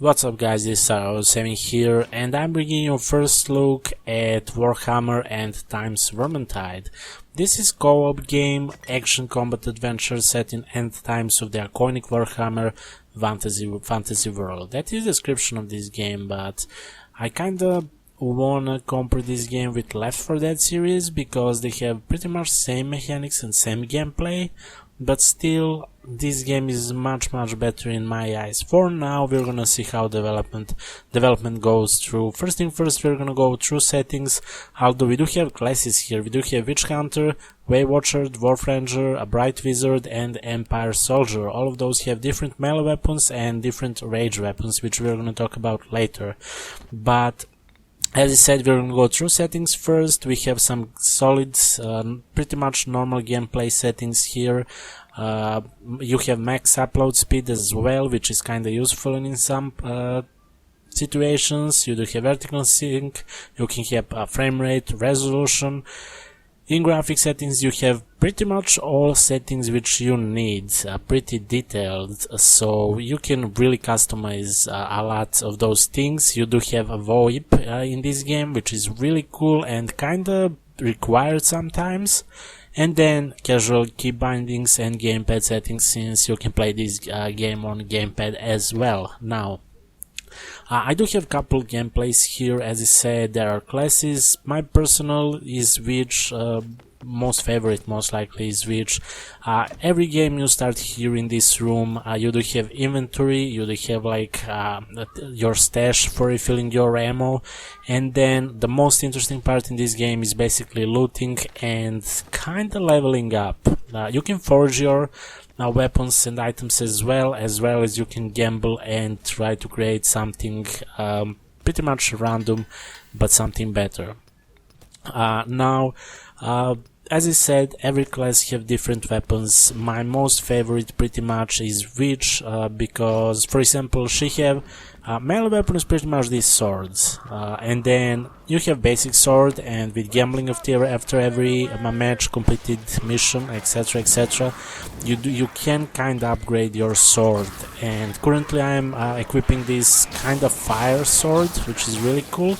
What's up guys, this is Saving here, and I'm bringing you a first look at Warhammer and Times Vermintide. This is co-op game, action combat adventure set in end times of the iconic Warhammer fantasy world. That is the description of this game, but I kinda wanna compare this game with Left 4 Dead series because they have pretty much same mechanics and same gameplay, but still this game is much better in my eyes. For now we're gonna see how development goes through. First thing first, we're gonna go through settings. Although we do have classes here, we do have Witch Hunter, Way Watcher, Dwarf Ranger, a Bright Wizard and Empire Soldier. All of those have different melee weapons and different rage weapons, which we're gonna talk about later. But as I said, we're gonna go through settings first. We have some solid, pretty much normal gameplay settings here. You have max upload speed as well, which is kinda useful in some situations. You do have vertical sync, you can have frame rate, resolution. In graphic settings you have pretty much all settings which you need, pretty detailed, so you can really customize a lot of those things. You do have a VoIP in this game, which is really cool and kinda required sometimes. And then casual key bindings and gamepad settings, since you can play this game on gamepad as well. Now, I do have couple gameplays here. As I said, there are classes. My personal is Witch, most favorite most likely is Witch. Every game you start here in this room, you do have inventory, you do have like your stash for refilling your ammo, and then the most interesting part in this game is basically looting and kinda leveling up. You can forge your weapons and items as well as you can gamble and try to create something pretty much random, but something better. As I said, every class have different weapons. My most favorite pretty much is Witch, because for example she have melee weapon is pretty much these swords, and then you have basic sword, and with gambling after every match, completed mission, etc, you can kinda upgrade your sword. And currently I am equipping this kind of fire sword, which is really cool.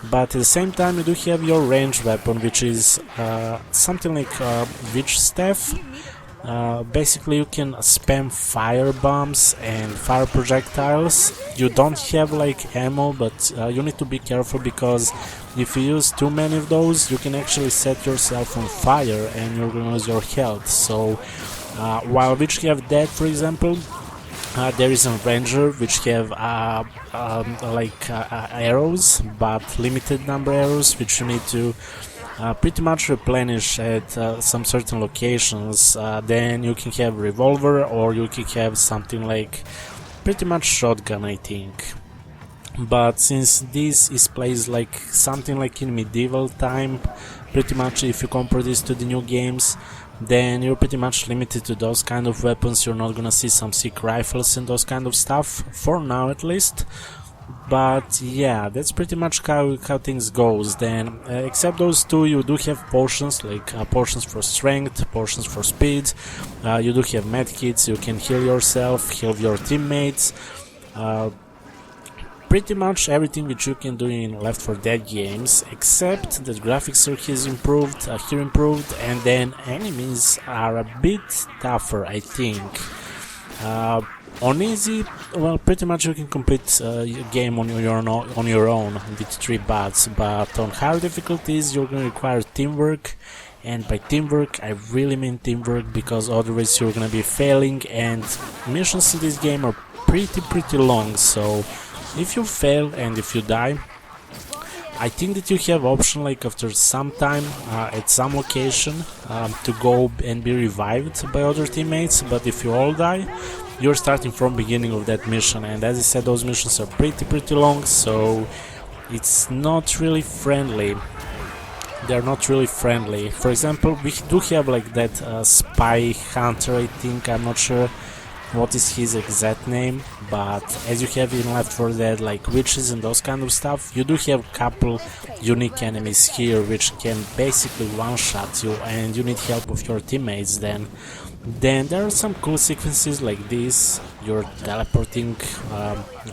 But at the same time you do have your ranged weapon, which is something like Witch Staff. Basically you can spam fire bombs and fire projectiles. You don't have like ammo, but you need to be careful, because if you use too many of those you can actually set yourself on fire and you're gonna lose your health. So while Witch have that, for example, there is a ranger which have arrows, but limited number arrows, which you need to pretty much replenish at some certain locations. Then you can have revolver, or you can have something like pretty much shotgun, I think. But since this is placed like something like in medieval time, pretty much if you compare this to the new games, then you're pretty much limited to those kind of weapons. You're not gonna see some sick rifles and those kind of stuff, for now at least. But yeah, that's pretty much how things goes. Then except those two, you do have potions, like potions for strength, potions for speed. You do have medkits, you can heal yourself, heal your teammates. Pretty much everything which you can do in Left 4 Dead games, except that graphics are here improved, and then enemies are a bit tougher, I think. On easy, well, pretty much you can complete a game on your own with 3 bots, but on higher difficulties you're gonna require teamwork, and by teamwork I really mean teamwork, because otherwise you're gonna be failing, and missions in this game are pretty long. So if you fail and if you die, I think that you have option like after some time at some location to go and be revived by other teammates. But if you all die, you're starting from beginning of that mission, and as I said, those missions are pretty long, so it's not really friendly. They're not really friendly. For example, we do have like that spy hunter, I think, I'm not sure. what is his exact name, but as you have in Left 4 Dead like witches and those kind of stuff, you do have couple unique enemies here which can basically one-shot you, and you need help of your teammates. Then there are some cool sequences like this. You're teleporting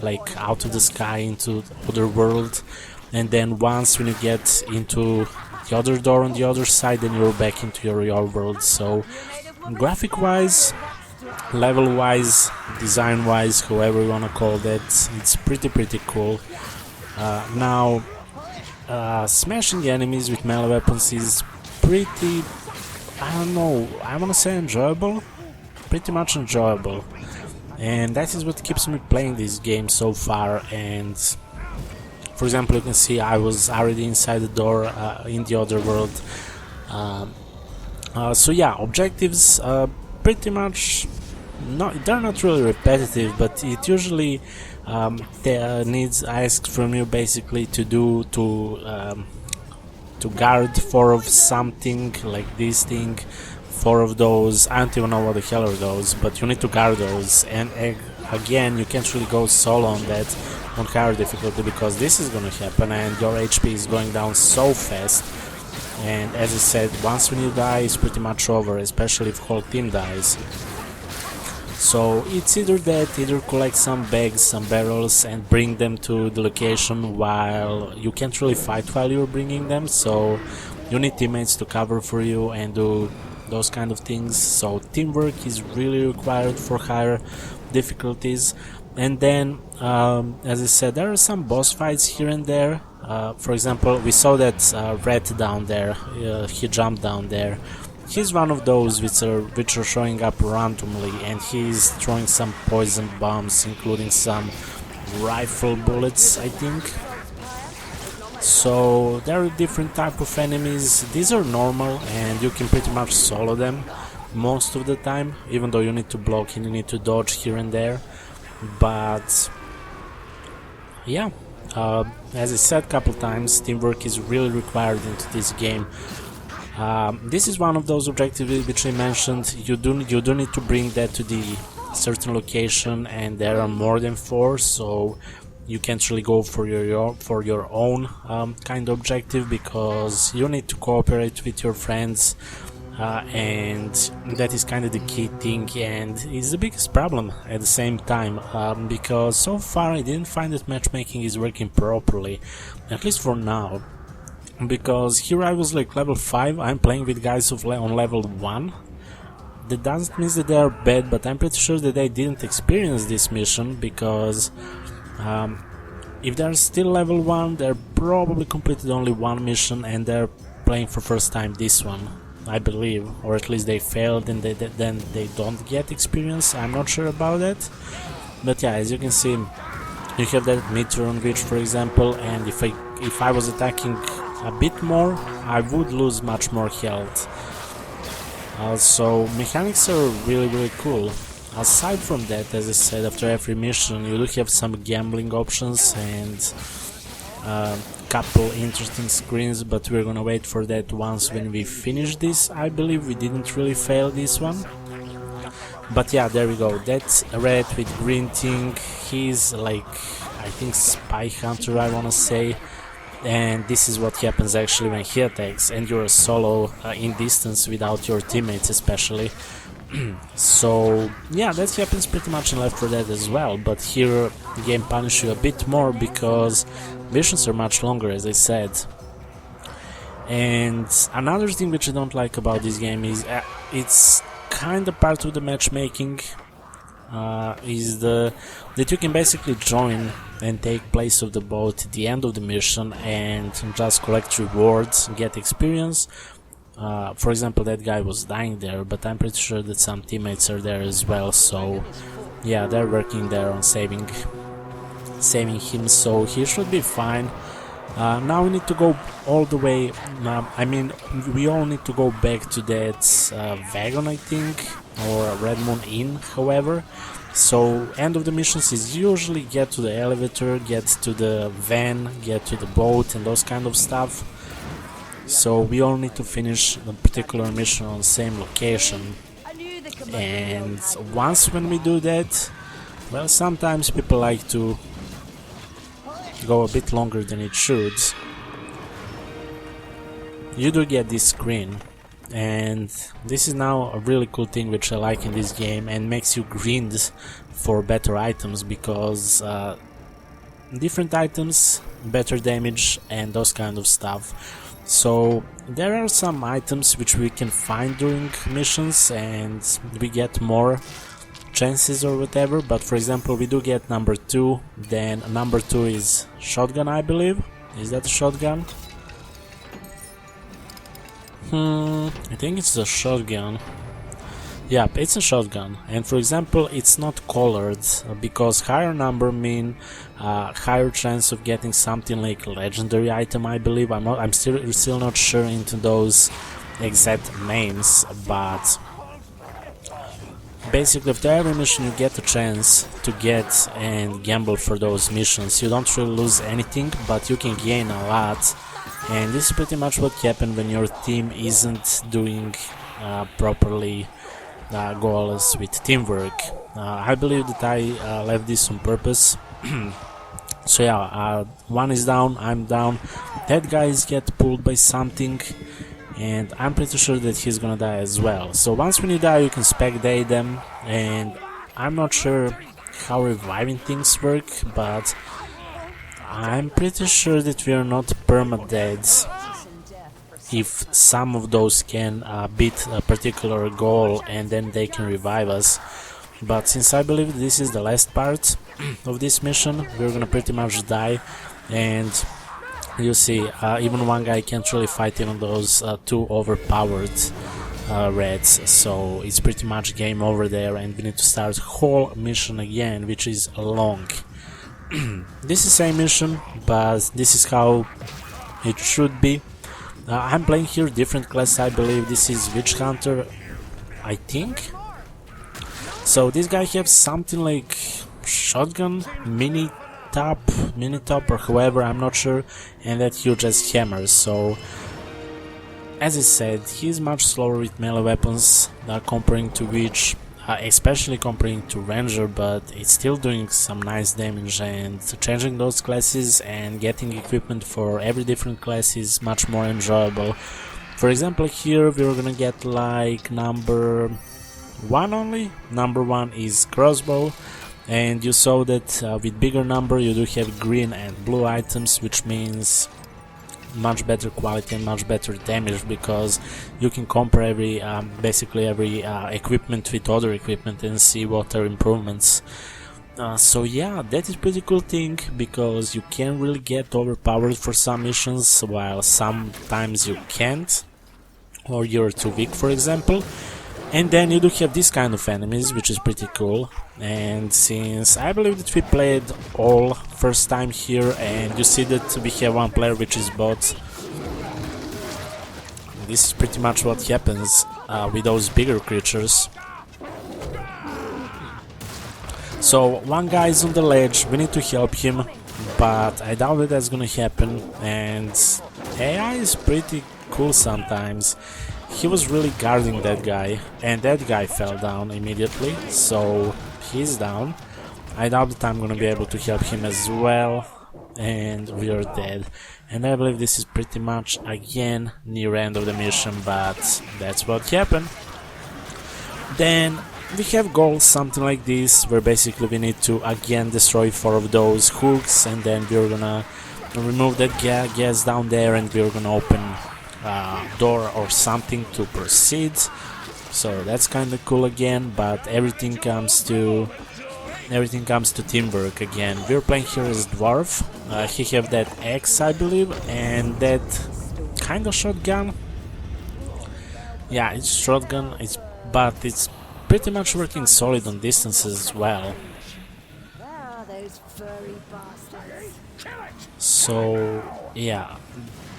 like out of the sky into other world, and then once when you get into the other door on the other side, then you're back into your real world. So graphic wise, level wise, design wise, however you wanna call that, it's pretty cool. Now smashing enemies with melee weapons is pretty, I don't know, I wanna say enjoyable, pretty much enjoyable, and that is what keeps me playing this game so far. And for example, you can see I was already inside the door in the other world. So yeah, objectives pretty much they're not really repetitive, but it usually needs asked from you basically to guard 4 of something like this thing, 4 of those. I don't even know what the hell are those, but you need to guard those. And again, you can't really go solo on that on higher difficulty, because this is gonna happen and your HP is going down so fast. And as I said, once when you die, it's pretty much over, especially if whole team dies. So it's either that, either collect some bags, some barrels, and bring them to the location, while you can't really fight while you're bringing them, so you need teammates to cover for you and do those kind of things. So teamwork is really required for higher difficulties. And then, as I said, there are some boss fights here and there. For example, we saw that rat down there, he jumped down there. He's one of those which are showing up randomly, and he's throwing some poison bombs, including some rifle bullets, I think. So there are different type of enemies. These are normal and you can pretty much solo them most of the time, even though you need to block and you need to dodge here and there. But yeah, as I said a couple times, teamwork is really required into this game. This is one of those objectives which I mentioned. You do need to bring that to the certain location, and there are more than 4, so you can't really go for your own kind of objective, because you need to cooperate with your friends, and that is kind of the key thing, and it's the biggest problem at the same time, because so far I didn't find that matchmaking is working properly, at least for now. Because here I was like level 5, I'm playing with guys on level 1. That doesn't mean that they are bad, but I'm pretty sure that they didn't experience this mission, because if they're still level 1, they're probably completed only one mission and they're playing for first time this one, I believe, or at least they failed and then they don't get experience. I'm not sure about that, but yeah, as you can see, you have that mid-turn witch, for example, and if I was attacking a bit more, I would lose much more health. So mechanics are really cool. Aside from that, as I said, after every mission you do have some gambling options and couple interesting screens, but we're gonna wait for that once when we finish this. I believe we didn't really fail this one. But yeah, there we go. That's red with green thing. He's like, I think, spy hunter, I wanna say. And this is what happens actually when he attacks and you're solo in distance without your teammates especially. So yeah, that happens pretty much in Left 4 Dead as well, but here the game punishes you a bit more because missions are much longer, as I said. And another thing which I don't like about this game is it's kind of part of the matchmaking, is that you can basically join and take place of the boat at the end of the mission and just collect rewards, get experience. For example, that guy was dying there, but I'm pretty sure that some teammates are there as well, so yeah, they're working there on saving him, so he should be fine. Now we need to go all the way, I mean, we all need to go back to that wagon, I think, or Red Moon Inn, however. So end of the missions is usually get to the elevator, get to the van, get to the boat and those kind of stuff. So we all need to finish the particular mission on the same location. and once when we do that, well, sometimes people like to go a bit longer than it should. You do get this screen, and this is now a really cool thing which I like in this game and makes you grind for better items, because different items, better damage and those kind of stuff. So there are some items which we can find during missions and we get more chances or whatever, but for example we do get number 2, then number 2 is shotgun, I believe. Is that a shotgun? I think it's a shotgun. Yeah, it's a shotgun, and for example it's not colored, because higher number mean higher chance of getting something like legendary item, I believe. I'm still not sure into those exact names, but basically after every mission you get a chance to get and gamble for those missions. You don't really lose anything, but you can gain a lot, and this is pretty much what happens when your team isn't doing properly goals with teamwork. I believe that I left this on purpose. So yeah, one is down, I'm down, that guy is get pulled by something, and I'm pretty sure that he's gonna die as well. So once when you die you can spectate them, and I'm not sure how reviving things work, but I'm pretty sure that we are not perma-dead if some of those can beat a particular goal and then they can revive us. But since I believe this is the last part of this mission, we're gonna pretty much die, and you see even one guy can't really fight even those two overpowered reds, so it's pretty much game over there and we need to start whole mission again, which is long. This is same mission, but this is how it should be. I'm playing here different class, I believe this is Witch Hunter, I think. So this guy has something like shotgun, mini top or however, I'm not sure, and that huge as hammers. So as I said, he's much slower with melee weapons comparing to Witch, especially comparing to Ranger, but it's still doing some nice damage, and changing those classes and getting equipment for every different class is much more enjoyable. For example, here we're gonna get like number 1 only. Number 1 is crossbow, and you saw that with bigger number you do have green and blue items, which means much better quality and much better damage, because you can compare every basically every equipment with other equipment and see what are improvements. So yeah, that is pretty cool thing, because you can really get overpowered for some missions while sometimes you can't, or you're too weak, for example. And then you do have this kind of enemies, which is pretty cool. And since I believe that we played all first time here, and you see that we have one player which is bot, this is pretty much what happens with those bigger creatures. So one guy is on the ledge, we need to help him, but I doubt that that's gonna happen, and AI is pretty cool sometimes. He was really guarding that guy, and that guy fell down immediately, so he's down. I doubt that I'm gonna be able to help him as well, and we are dead. And I believe this is pretty much again near end of the mission, but that's what happened. Then we have goals something like this, where basically we need to again destroy 4 of those hooks, and then we're gonna remove that gas down there, and we're gonna open door or something to proceed. So that's kind of cool again, but everything comes to teamwork again. We're playing here as dwarf. He have that axe, I believe, and that kind of shotgun. Yeah, it's shotgun, but it's pretty much working solid on distances as well. So yeah,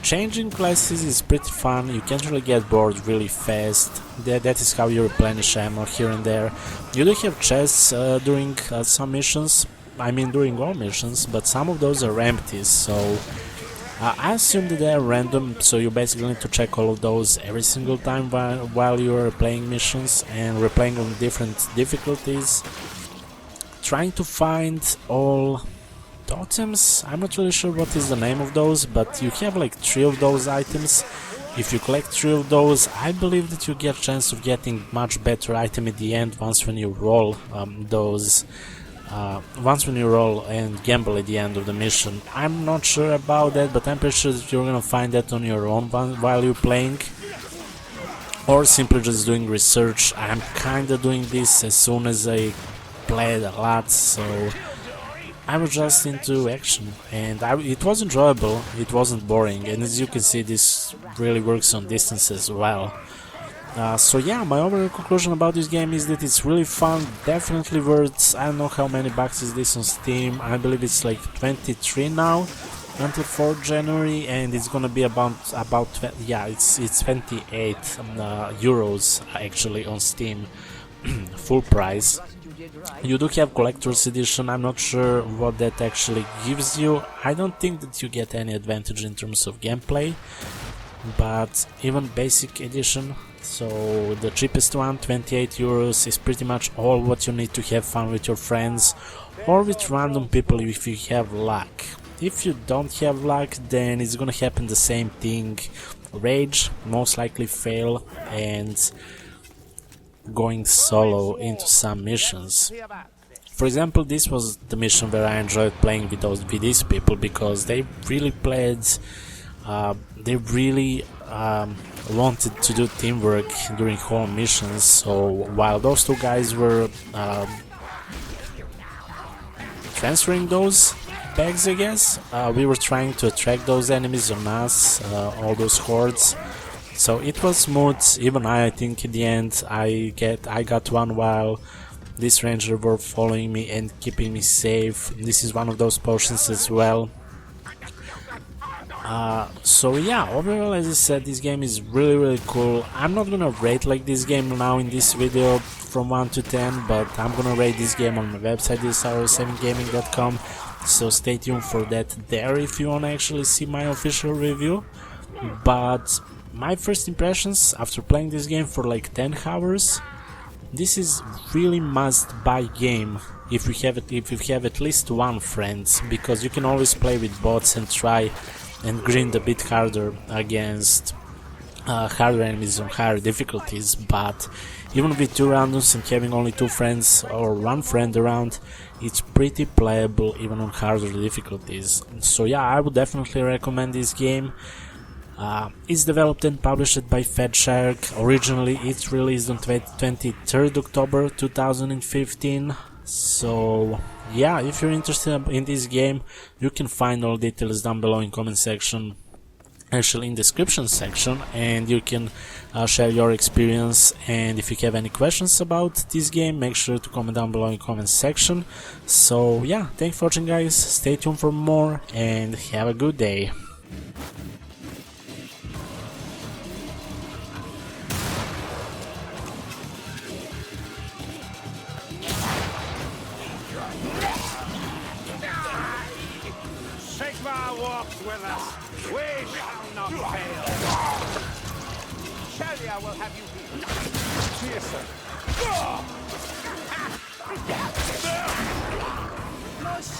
changing classes is pretty fun. You can't really get bored really fast. That is how you replenish ammo here and there. You do have chests during some missions, I mean during all missions, but some of those are empty, so I assume that they are random, so you basically need to check all of those every single time while you are playing missions and replaying on different difficulties. Trying to find all totems. I'm not really sure what is the name of those, but you have like 3 of those items. If you collect 3 of those, I believe that you get a chance of getting much better item at the end once when you roll once when you roll and gamble at the end of the mission. I'm not sure about that, but I'm pretty sure that you're gonna find that on your own while you're playing, or simply just doing research. I'm kinda doing this as soon as I played a lot, so I was just into action, and it was enjoyable, it wasn't boring, and as you can see, this really works on distance as well. So yeah, my overall conclusion about this game is that it's really fun, definitely worth, I don't know how many bucks is this on Steam, I believe it's like 23 now, until 4th January, and it's gonna be about yeah, it's 28 euros actually on Steam, full price. You do have collector's edition. I'm not sure what that actually gives you. I don't think that you get any advantage in terms of gameplay, but even basic edition, so the cheapest one, 28 euros, is pretty much all what you need to have fun with your friends or with random people if you have luck. If you don't have luck, then it's gonna happen the same thing. Rage, most likely fail, and going solo into some missions. For example, this was the mission where I enjoyed playing with these people, because they really played, they really wanted to do teamwork during whole missions. So while those 2 guys were transferring those bags, I guess, we were trying to attract those enemies on us, all those hordes. So it was smooth. Even I think in the end I got one while this ranger were following me and keeping me safe. This is one of those potions as well. So yeah, overall, as I said, this game is really cool. I'm not gonna rate like this game now in this video from 1 to 10, but I'm gonna rate this game on my website, MSI-Gaming.com, so stay tuned for that there if you wanna actually see my official review. But my first impressions after playing this game for like 10 hours, this is really must-buy game if you have at least one friend, because you can always play with bots and try and grind a bit harder against harder enemies on higher difficulties. But even with 2 randoms and having only 2 friends or 1 friend around, it's pretty playable even on harder difficulties. So yeah, I would definitely recommend this game. It's developed and published by Fatshark. Originally it's released on 23rd October 2015. So yeah, if you're interested in this game, you can find all details down below in comment section, actually in description section, and you can share your experience. And if you have any questions about this game, make sure to comment down below in comment section. So yeah, thanks for watching guys, stay tuned for more and have a good day. Sigma walks with us. We shall not fail. Shelia will have you here. Here, sir. Must